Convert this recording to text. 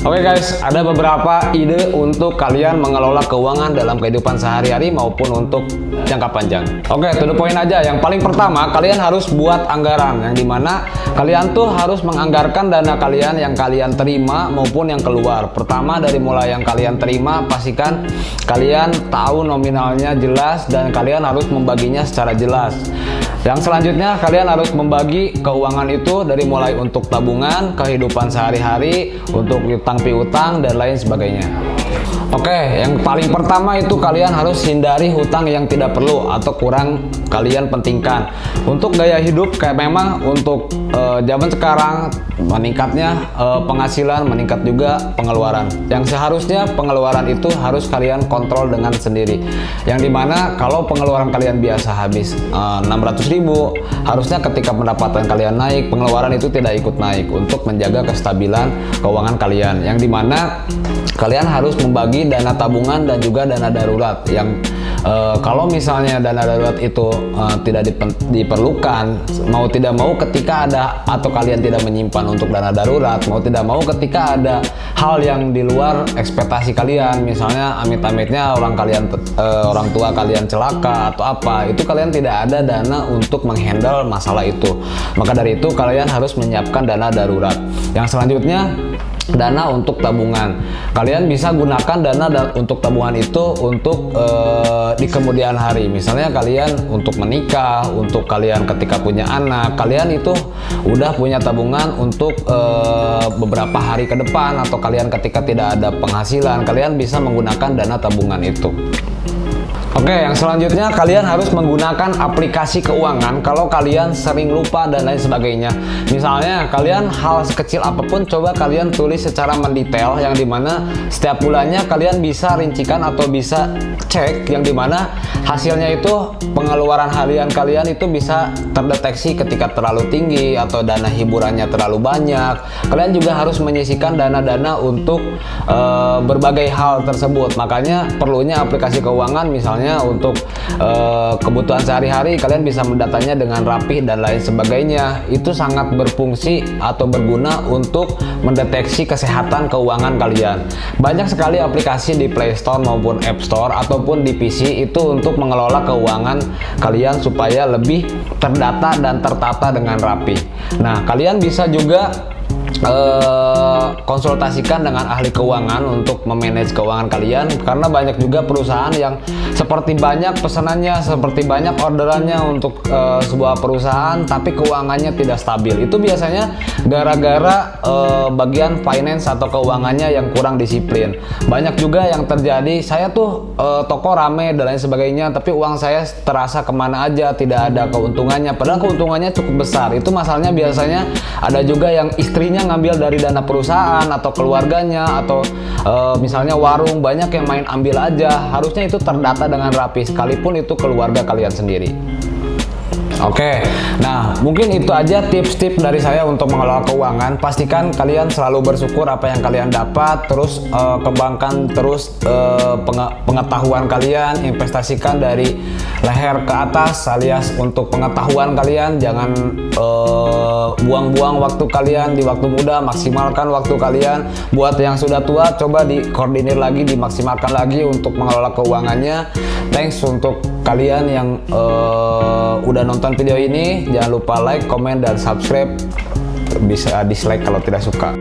Oke guys, ada beberapa ide untuk kalian mengelola keuangan dalam kehidupan sehari-hari maupun untuk jangka panjang. Oke, to the point aja. Yang paling pertama, kalian harus buat anggaran, yang dimana kalian tuh harus menganggarkan dana kalian yang kalian terima maupun yang keluar. Pertama, dari mulai yang kalian terima, pastikan kalian tahu nominalnya jelas dan kalian harus membaginya secara jelas. Yang selanjutnya, kalian harus membagi keuangan itu dari mulai untuk tabungan, kehidupan sehari-hari, untuk utang piutang, dan lain sebagainya. Oke, yang paling pertama itu kalian harus hindari hutang yang tidak perlu atau kurang kalian pentingkan. Untuk gaya hidup kayak memang untuk zaman sekarang meningkatnya penghasilan, meningkat juga pengeluaran. Yang seharusnya pengeluaran itu harus kalian kontrol dengan sendiri. Yang dimana kalau pengeluaran kalian biasa habis 600.000, harusnya ketika pendapatan kalian naik, pengeluaran itu tidak ikut naik untuk menjaga kestabilan keuangan kalian. Yang dimana kalian harus membagi dana tabungan dan juga dana darurat yang kalau misalnya dana darurat itu tidak diperlukan, mau tidak mau ketika ada atau kalian tidak menyimpan untuk dana darurat, mau tidak mau ketika ada hal yang di luar ekspektasi kalian, misalnya amit-amitnya orang tua kalian celaka atau apa, itu kalian tidak ada dana untuk menghandle masalah itu. Maka dari itu kalian harus menyiapkan dana darurat. Yang selanjutnya, dana untuk tabungan. Kalian bisa gunakan dana untuk tabungan itu untuk di kemudian hari. Misalnya kalian untuk menikah, untuk kalian ketika punya anak, kalian itu udah punya tabungan untuk beberapa hari ke depan, atau kalian ketika tidak ada penghasilan, kalian bisa menggunakan dana tabungan itu. Oke, yang selanjutnya kalian harus menggunakan aplikasi keuangan kalau kalian sering lupa dan lain sebagainya. Misalnya kalian hal sekecil apapun coba kalian tulis secara mendetail, yang dimana setiap bulannya kalian bisa rincikan atau bisa cek, yang dimana hasilnya itu pengeluaran harian kalian itu bisa terdeteksi ketika terlalu tinggi atau dana hiburannya terlalu banyak. Kalian juga harus menyisihkan dana-dana untuk berbagai hal tersebut. Makanya perlunya aplikasi keuangan, misalnya untuk kebutuhan sehari-hari kalian bisa mendatanya dengan rapih dan lain sebagainya. Itu sangat berfungsi atau berguna untuk mendeteksi kesehatan keuangan kalian. Banyak sekali aplikasi di Play Store maupun App Store ataupun di PC itu untuk mengelola keuangan kalian supaya lebih terdata dan tertata dengan rapi. Nah, kalian bisa juga konsultasikan dengan ahli keuangan untuk memanage keuangan kalian, karena banyak juga perusahaan yang seperti banyak pesanannya, seperti banyak orderannya untuk sebuah perusahaan, tapi keuangannya tidak stabil. Itu biasanya gara-gara bagian finance atau keuangannya yang kurang disiplin. Banyak juga yang terjadi, saya tuh toko rame dan lain sebagainya, tapi uang saya terasa kemana aja, tidak ada keuntungannya, padahal keuntungannya cukup besar. Itu masalahnya biasanya ada juga yang istrinya ngambil dari dana perusahaan atau keluarganya, atau misalnya warung, banyak yang main ambil aja. Harusnya itu terdata dengan rapi, sekalipun itu keluarga kalian sendiri. Oke, nah mungkin itu aja tips-tips dari saya untuk mengelola keuangan. Pastikan kalian selalu bersyukur apa yang kalian dapat, terus kembangkan terus pengetahuan kalian, investasikan dari leher ke atas, alias untuk pengetahuan kalian. Jangan buang-buang waktu kalian di waktu muda, maksimalkan waktu kalian. Buat yang sudah tua, coba dikoordinir lagi, dimaksimalkan lagi untuk mengelola keuangannya. Thanks untuk kalian yang udah nonton video ini. Jangan lupa like, komen, dan subscribe. Bisa dislike kalau tidak suka.